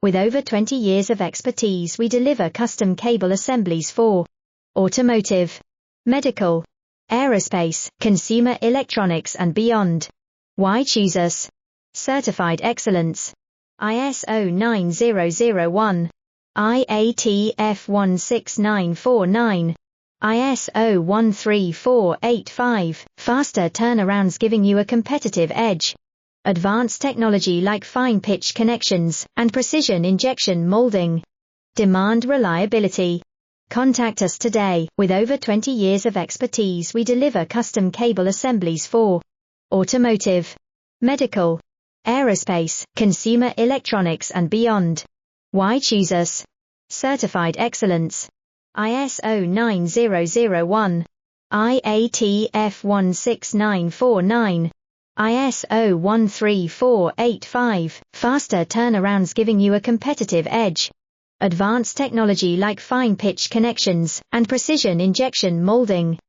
With over 20 years of expertise, we deliver custom cable assemblies for automotive, medical, aerospace, consumer electronics and beyond. Why choose us? Certified excellence. ISO 9001, IATF 16949, ISO 13485, faster turnarounds giving you a competitive edge. Advanced technology like fine pitch connections and precision injection molding. Demand reliability. Contact us today. With over 20 years of expertise, we deliver custom cable assemblies for automotive, medical, aerospace, consumer electronics and beyond. Why choose us? Certified excellence. ISO 9001, IATF 16949, ISO 13485, faster turnarounds giving you a competitive edge. Advanced technology like fine pitch connections and precision injection molding.